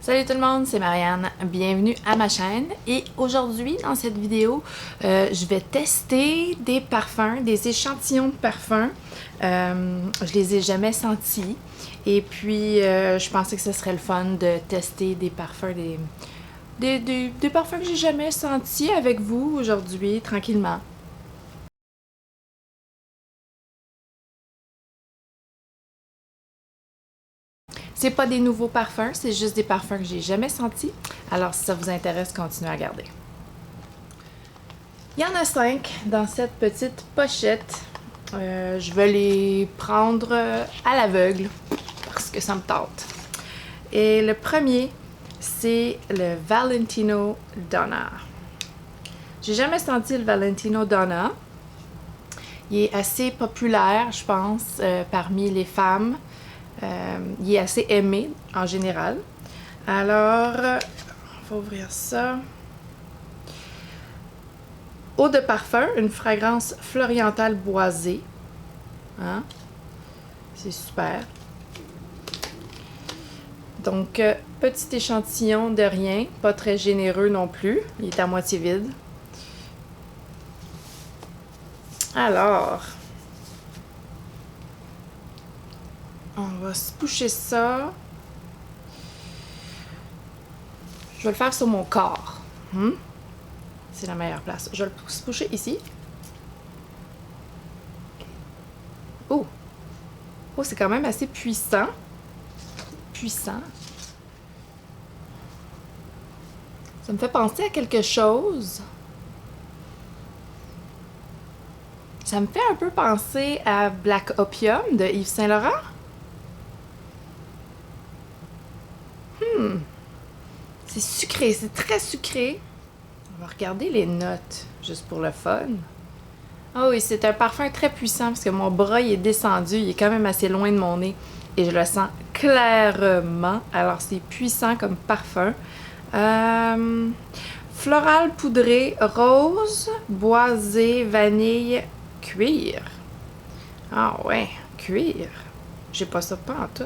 Salut tout le monde, c'est Marianne, bienvenue à ma chaîne et aujourd'hui dans cette vidéo je vais tester des parfums, des échantillons de parfums. Je les ai jamais sentis et puis je pensais que ce serait le fun de tester des parfums, des parfums que j'ai jamais sentis avec vous aujourd'hui tranquillement. C'est pas des nouveaux parfums, c'est juste des parfums que j'ai jamais sentis. Alors si ça vous intéresse, continuez à regarder. Il y en a 5 dans cette petite pochette. Je vais les prendre à l'aveugle parce que ça me tente. Et le premier, c'est le Valentino Donna. J'ai jamais senti le Valentino Donna. Il est assez populaire, je pense, parmi les femmes. Il est assez aimé en général. Alors, on va ouvrir ça. Eau de parfum, une fragrance florientale boisée. Hein? C'est super. Donc, petit échantillon de rien, pas très généreux non plus. Il est à moitié vide. Alors, on va se boucher ça. Je vais le faire sur mon corps. C'est la meilleure place. Je vais le boucher ici. Oh! Oh, c'est quand même assez puissant. Puissant. Ça me fait penser à quelque chose. Ça me fait un peu penser à Black Opium de Yves Saint Laurent. C'est sucré, c'est très sucré. On va regarder les notes, juste pour le fun. Ah oui, c'est un parfum très puissant parce que mon bras il est descendu, il est quand même assez loin de mon nez et je le sens clairement. Alors c'est puissant comme parfum. Floral poudré, rose, boisé, vanille, cuir. Ah ouais, cuir. J'ai pas ça pas en tout.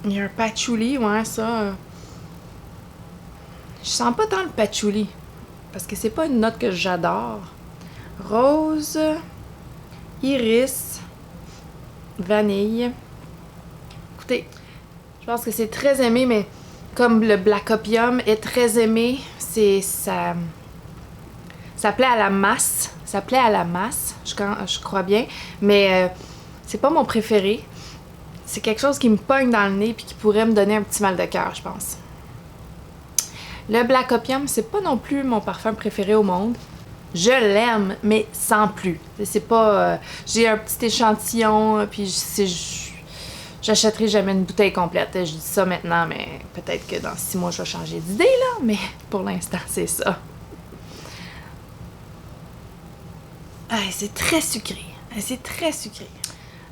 Il y a un patchouli, ouais, ça. Je sens pas tant le patchouli. Parce que c'est pas une note que j'adore. Rose, iris, vanille. Écoutez, je pense que c'est très aimé, mais comme le Black Opium est très aimé, ça plaît à la masse. Ça plaît à la masse, je crois bien. Mais c'est pas mon préféré. C'est quelque chose qui me pogne dans le nez puis qui pourrait me donner un petit mal de cœur, je pense. Le Black Opium, c'est pas non plus mon parfum préféré au monde. Je l'aime, mais sans plus. C'est pas... j'ai un petit échantillon, puis j'achèterai jamais une bouteille complète. Je dis ça maintenant, mais peut-être que dans 6 mois, je vais changer d'idée, là. Mais pour l'instant, c'est ça. Ah, c'est très sucré. C'est très sucré.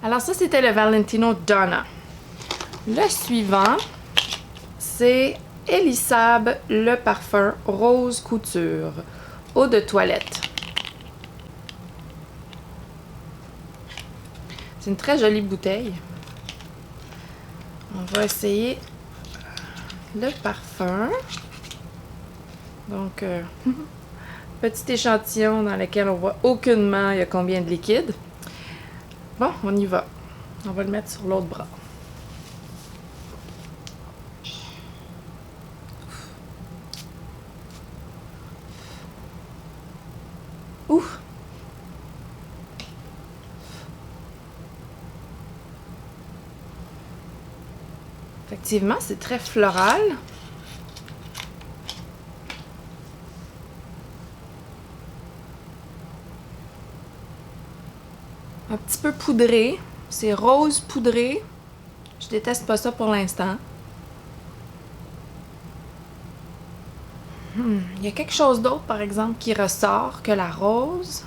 Alors ça, c'était le Valentino Donna. Le suivant, c'est Elisab le parfum rose couture. Eau de toilette. C'est une très jolie bouteille. On va essayer le parfum. Donc, petit échantillon dans lequel on voit aucunement il y a combien de liquide. Bon, on y va. On va le mettre sur l'autre bras. Ouf! Effectivement, c'est très floral. Un petit peu poudré. C'est rose poudré. Je déteste pas ça pour l'instant. Il y a quelque chose d'autre, par exemple, qui ressort que la rose.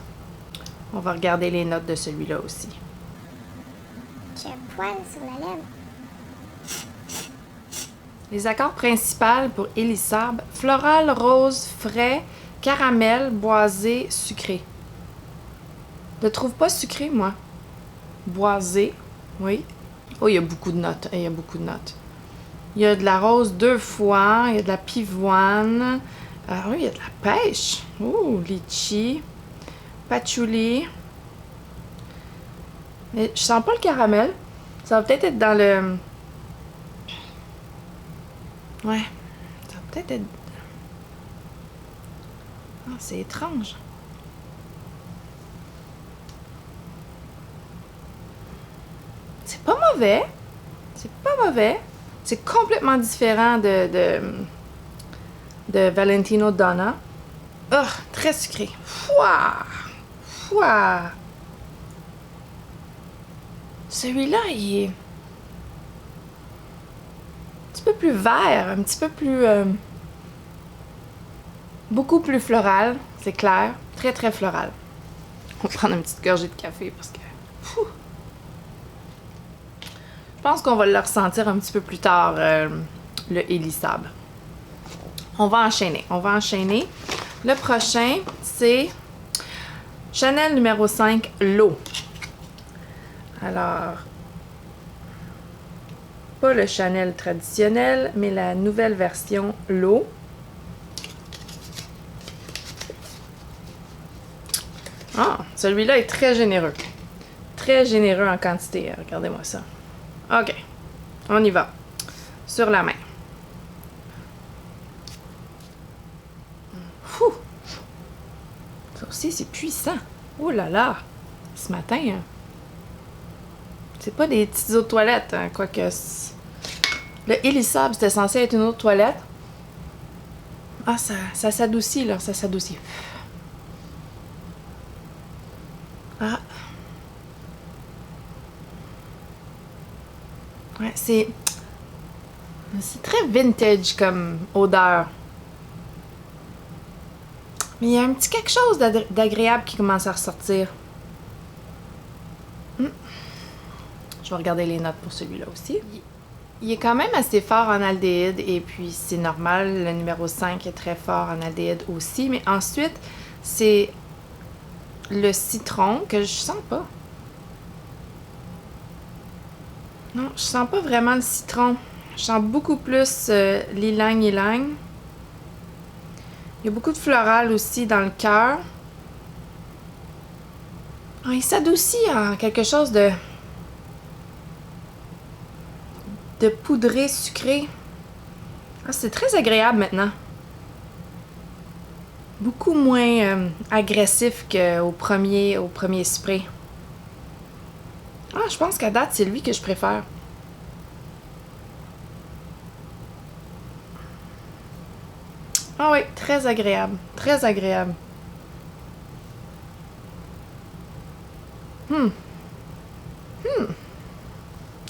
On va regarder les notes de celui-là aussi. J'ai un poil sur la lèvre. Les accords principaux pour Elisab, floral, rose, frais, caramel, boisé, sucré. Je le trouve pas sucré, moi. Boisé, oui. Oh, il y a beaucoup de notes. Il y a beaucoup de notes. Il y a de la rose 2 fois. Il y a de la pivoine. Oui, il y a de la pêche. Ouh, litchi. Patchouli. Mais je sens pas le caramel. Ça va peut-être être dans le... Ouais. Ça va peut-être être... Ah, c'est étrange. C'est pas mauvais. C'est pas mauvais. C'est complètement différent de Valentino Donna. Oh, très sucré. Fouah! Fouah! Celui-là, il est un petit peu plus vert, un petit peu plus... beaucoup plus floral, c'est clair. Très, très floral. On va prendre une petite gorgée de café parce que... Fou. Je pense qu'on va le ressentir un petit peu plus tard, le élissable. On va enchaîner. On va enchaîner. Le prochain, c'est Chanel numéro 5, l'eau. Alors, pas le Chanel traditionnel, mais la nouvelle version, l'eau. Ah, celui-là est très généreux. Très généreux en quantité. Regardez-moi ça. OK. On y va. Sur la main. Fou! Ça aussi, c'est puissant. Oh là là! Ce matin, hein. C'est pas des petites eaux de toilette, hein, quoique... Le élissable, c'était censé être une eau de toilette. Ah, ça s'adoucit, là. Ça s'adoucit. Ah. Ouais, c'est très vintage comme odeur. Mais il y a un petit quelque chose d'agréable qui commence à ressortir. Je vais regarder les notes pour celui-là aussi. Il est quand même assez fort en aldéhyde et puis c'est normal, le numéro 5 est très fort en aldéhyde aussi. Mais ensuite, c'est le citron que je sens pas. Non, je sens pas vraiment le citron. Je sens beaucoup plus l'ylang-ylang. Il y a beaucoup de floral aussi dans le cœur. Ah, il s'adoucit en quelque chose de poudré, sucré. Ah, c'est très agréable maintenant. Beaucoup moins agressif qu'au premier spray. Ah, je pense qu'à date, c'est lui que je préfère. Ah oui, très agréable. Très agréable.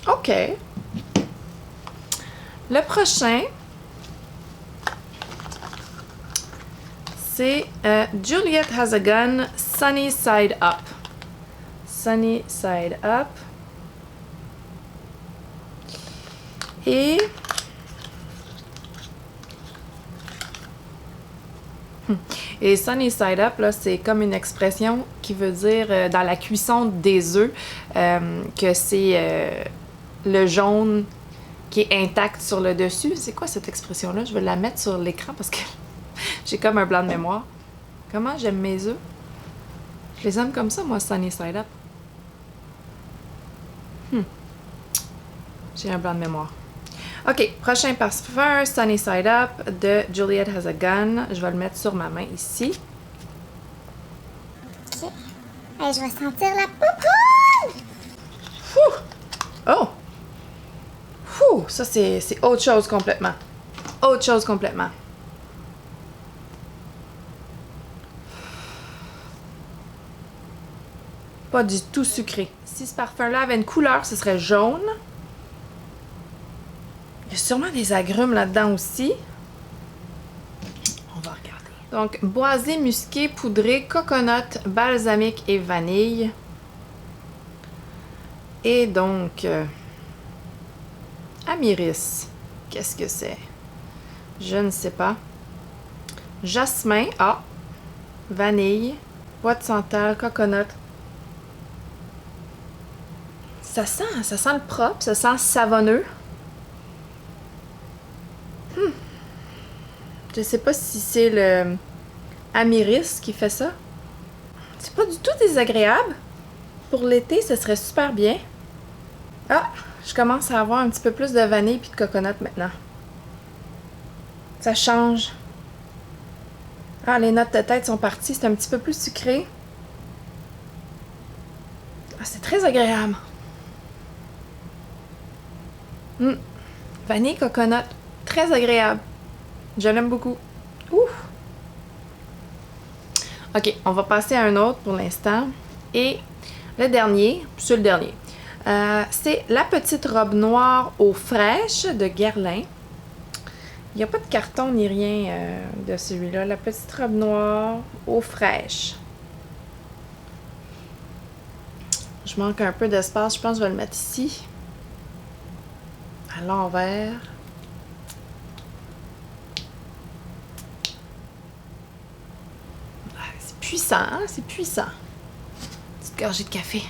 OK. Le prochain, c'est Juliet Has a Gun Sunny Side Up. Sunny Side Up. Et... Et Sunny Side Up, là, c'est comme une expression qui veut dire dans la cuisson des œufs que c'est le jaune qui est intact sur le dessus. C'est quoi cette expression-là? Je vais la mettre sur l'écran parce que j'ai comme un blanc de mémoire. Comment j'aime mes œufs? Je les aime comme ça, moi, Sunny Side Up. J'ai un blanc de mémoire. OK, prochain parfum, Sunny Side Up de Juliet Has a Gun. Je vais le mettre sur ma main ici. OK. Hey, je vais sentir la popoune! Fou! Oh! Fou! Ça, c'est autre chose complètement. Autre chose complètement. Pas du tout sucré. Si ce parfum-là avait une couleur, ce serait jaune. Il y a sûrement des agrumes là-dedans aussi. On va regarder. Donc, boisé, musqué, poudré, coconut, balsamique et vanille. Et donc, Amiris. Qu'est-ce que c'est? Je ne sais pas. Jasmin. Ah. Vanille. Bois de santal, coconut. Ça sent le propre, ça sent savonneux. Je sais pas si c'est le Amiris qui fait ça. C'est pas du tout désagréable. Pour l'été, ce serait super bien. Ah, je commence à avoir un petit peu plus de vanille puis de coconut maintenant. Ça change. Ah, les notes de tête sont parties. C'est un petit peu plus sucré. Ah, c'est très agréable. Vanille, coconut. Très agréable. Je l'aime beaucoup. Ouf! Ok, on va passer à un autre pour l'instant. Et le dernier, c'est le dernier. C'est la petite robe noire aux fraîches de Guerlain. Il n'y a pas de carton ni rien de celui-là. La petite robe noire aux fraîches. Je manque un peu d'espace. Je pense que je vais le mettre ici. À l'envers. Ah, c'est puissant, hein? C'est puissant. Petite gorgée de café.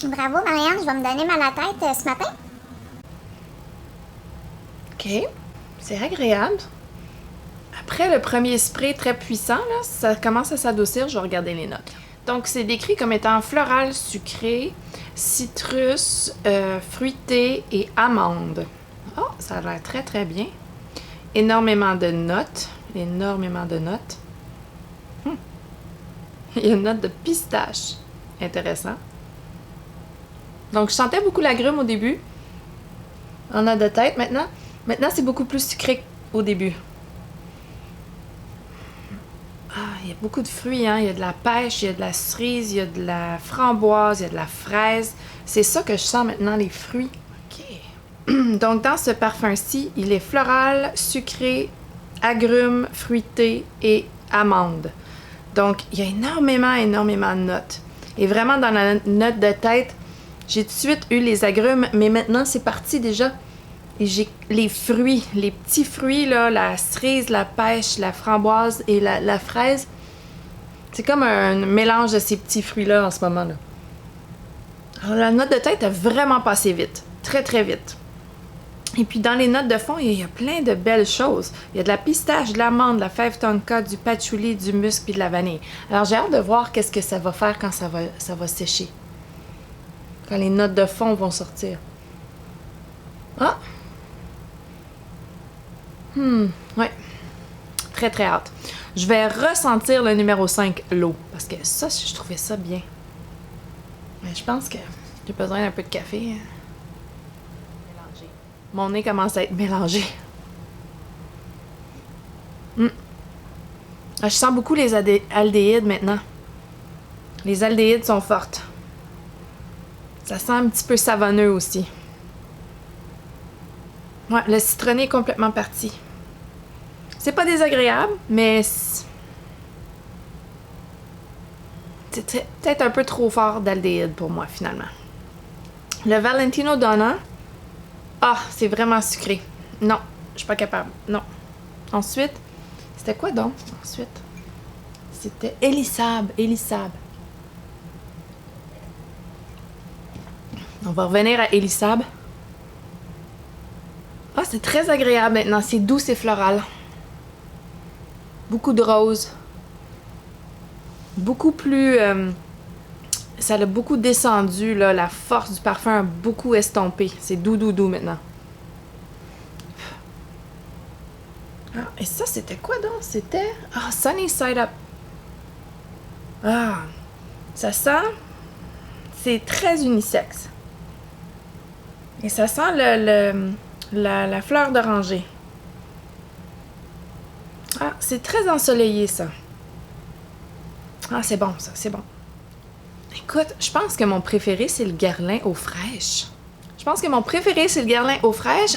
Bravo, Marianne, je vais me donner mal à la tête ce matin. OK. C'est agréable. Après le premier spray très puissant, là, ça commence à s'adoucir. Je vais regarder les notes. Donc, c'est décrit comme étant floral sucré, citrus, fruité et amande. Oh, ça a l'air très, très bien. Énormément de notes. Énormément de notes. Il y a une note de pistache. Intéressant. Donc, je sentais beaucoup l'agrume au début. En note de tête maintenant. Maintenant, c'est beaucoup plus sucré qu'au début. Ah, il y a beaucoup de fruits, hein. Il y a de la pêche, il y a de la cerise, il y a de la framboise, il y a de la fraise. C'est ça que je sens maintenant, les fruits. OK. Donc, dans ce parfum-ci, il est floral, sucré, agrumes, fruité et amande. Donc, il y a énormément de notes. Et vraiment, dans la note de tête, j'ai tout de suite eu les agrumes, mais maintenant, c'est parti déjà. Et j'ai les fruits, les petits fruits, là, la cerise, la pêche, la framboise et la fraise. C'est comme un mélange de ces petits fruits-là en ce moment-là. Alors, la note de tête a vraiment passé vite. Très, très vite. Et puis, dans les notes de fond, il y a plein de belles choses. Il y a de la pistache, de l'amande, de la fève tonka, du patchouli, du musc puis de la vanille. Alors, j'ai hâte de voir qu'est-ce que ça va faire quand ça va sécher. Quand les notes de fond vont sortir. Ah! Ouais. Très, très hâte. Je vais ressentir le numéro 5, l'eau. Parce que ça, je trouvais ça bien. Mais je pense que j'ai besoin d'un peu de café. Mélanger. Mon nez commence à être mélangé. Ah, je sens beaucoup les aldéhydes maintenant. Les aldéhydes sont fortes. Ça sent un petit peu savonneux aussi. Ouais, le citronné est complètement parti. C'est pas désagréable, mais c'est peut-être un peu trop fort d'aldéhyde pour moi, finalement. Le Valentino Donna. Ah, c'est vraiment sucré. Non, je suis pas capable. Non. Ensuite, c'était quoi donc? Ensuite, c'était Elisab. On va revenir à Elisab. Ah, c'est très agréable maintenant. C'est doux, c'est floral. Beaucoup de rose. Beaucoup plus... ça a beaucoup descendu, là. La force du parfum a beaucoup estompé. C'est doux maintenant. Ah, et ça, c'était quoi donc? C'était... Ah, Sunny Side Up. Ah, ça sent... C'est très unisexe. Et ça sent la fleur d'oranger. Ah, c'est très ensoleillé, ça. Ah, c'est bon, ça, c'est bon. Écoute, je pense que mon préféré, c'est le Guerlain aux fraîches.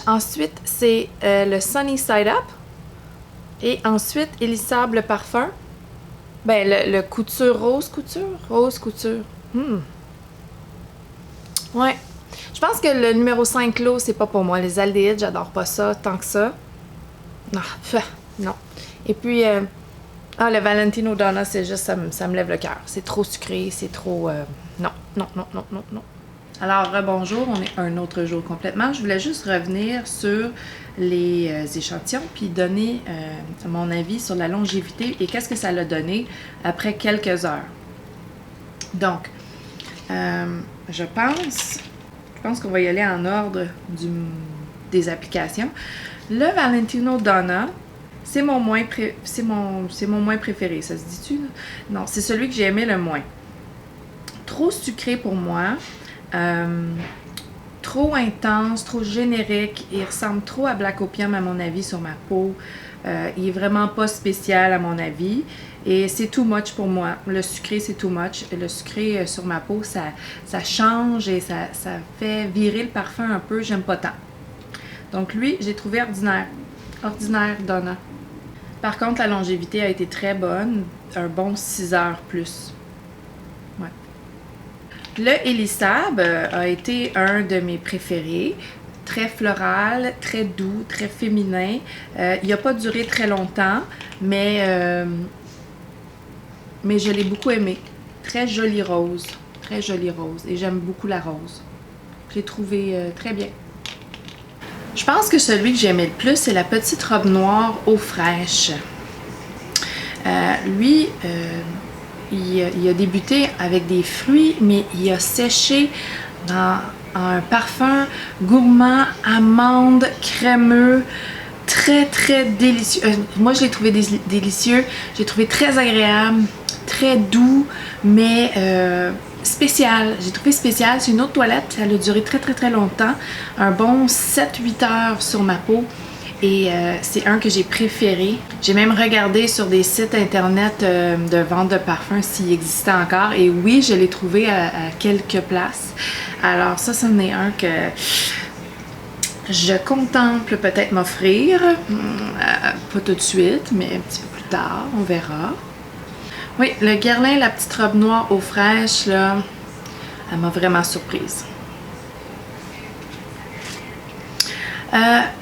Ensuite, c'est le Sunny Side Up. Et ensuite, Elisab, le parfum. Ben, le couture, rose couture. Ouais. Je pense que le numéro 5 l'eau, c'est pas pour moi. Les aldéhydes, j'adore pas ça tant que ça. Non. Et puis, le Valentino Donna, c'est juste, ça me lève le cœur. C'est trop sucré, c'est trop... Non. Alors, bonjour, on est un autre jour complètement. Je voulais juste revenir sur les échantillons puis donner mon avis sur la longévité et qu'est-ce que ça l'a donné après quelques heures. Donc, je pense qu'on va y aller en ordre des applications. Le Valentino Donna, c'est mon moins préféré. Ça se dit-tu? Non, c'est celui que j'ai aimé le moins. Trop sucré pour moi. Trop intense, trop générique. Il ressemble trop à Black Opium à mon avis sur ma peau. Il est vraiment pas spécial à mon avis. Et c'est too much pour moi. Le sucré, c'est too much. Le sucré sur ma peau, ça change et ça fait virer le parfum un peu. J'aime pas tant. Donc lui, j'ai trouvé ordinaire. Ordinaire Donna. Par contre, la longévité a été très bonne. Un bon 6 heures plus. Ouais. Le Elisab a été un de mes préférés. Très floral, très doux, très féminin. Il n'a pas duré très longtemps, mais je l'ai beaucoup aimé. Très jolie rose. Très jolie rose. Et j'aime beaucoup la rose. Je l'ai trouvé très bien. Je pense que celui que j'aimais le plus, c'est la petite robe noire eau fraîche. Lui, il a débuté avec des fruits, mais il a séché dans un parfum gourmand, amande, crémeux, très très délicieux. Moi, je l'ai trouvé délicieux. J'ai trouvé très agréable, très doux, mais spécial. J'ai trouvé spécial. C'est une autre toilette. Elle a duré très très très longtemps. Un bon 7-8 heures sur ma peau. Et c'est un que j'ai préféré. J'ai même regardé sur des sites internet de vente de parfums s'il existait encore. Et oui, je l'ai trouvé à quelques places. Alors ça, c'en est un que je contemple peut-être m'offrir. Pas tout de suite, mais un petit peu plus tard, on verra. Oui, le Guerlain, la petite robe noire eau fraîche, là, elle m'a vraiment surprise.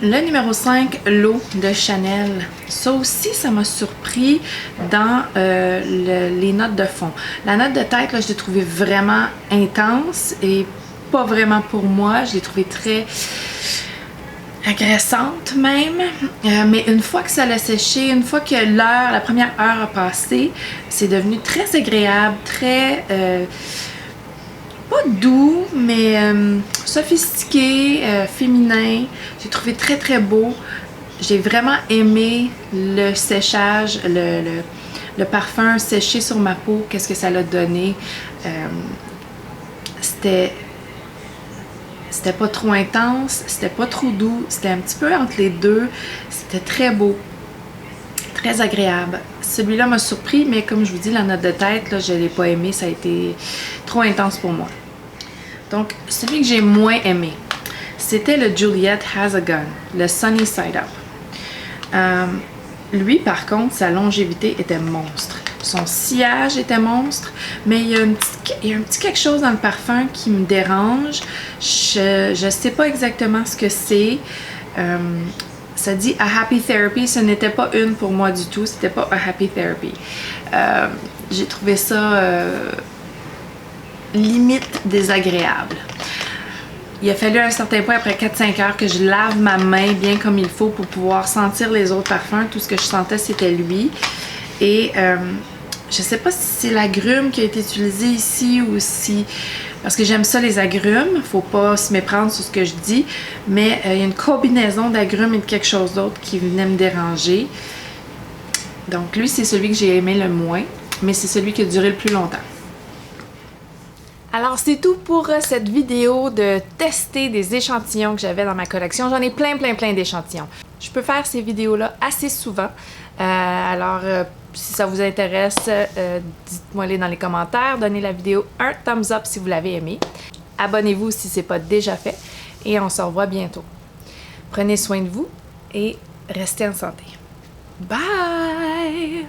Le numéro 5, l'eau de Chanel. Ça aussi, ça m'a surpris dans les notes de fond. La note de tête, là, je l'ai trouvée vraiment intense et pas vraiment pour moi. Je l'ai trouvée très agressante même. Mais une fois que ça l'a séché, une fois que la première heure a passé, c'est devenu très agréable, très... pas doux, mais sophistiqué, féminin. J'ai trouvé très très beau. J'ai vraiment aimé le séchage, le parfum séché sur ma peau. Qu'est-ce que ça l'a donné? C'était pas trop intense, c'était pas trop doux, c'était un petit peu entre les deux. C'était très beau, très agréable. Celui-là m'a surpris, mais comme je vous dis, la note de tête, là, je l'ai pas aimé, ça a été trop intense pour moi. Donc, celui que j'ai moins aimé, c'était le Juliette Has a Gun, le Sunny Side Up. Lui, par contre, sa longévité était monstre. Son sillage était monstre, mais il y a un petit quelque chose dans le parfum qui me dérange. Je sais pas exactement ce que c'est. Ça dit a Happy Therapy. Ce n'était pas une pour moi du tout. C'était pas a Happy Therapy. J'ai trouvé ça limite désagréable. Il a fallu à un certain point, après 4-5 heures, que je lave ma main bien comme il faut pour pouvoir sentir les autres parfums. Tout ce que je sentais, c'était lui. Et je sais pas si c'est l'agrume qui a été utilisé ici ou si... Parce que j'aime ça, les agrumes. Faut pas se méprendre sur ce que je dis. Mais il y a une combinaison d'agrumes et de quelque chose d'autre qui venait me déranger. Donc lui, c'est celui que j'ai aimé le moins. Mais c'est celui qui a duré le plus longtemps. Alors c'est tout pour cette vidéo de tester des échantillons que j'avais dans ma collection. J'en ai plein d'échantillons. Je peux faire ces vidéos-là assez souvent. Si ça vous intéresse, dites-moi les dans les commentaires. Donnez la vidéo un thumbs up si vous l'avez aimé. Abonnez-vous si ce n'est pas déjà fait. Et on se revoit bientôt. Prenez soin de vous et restez en santé. Bye!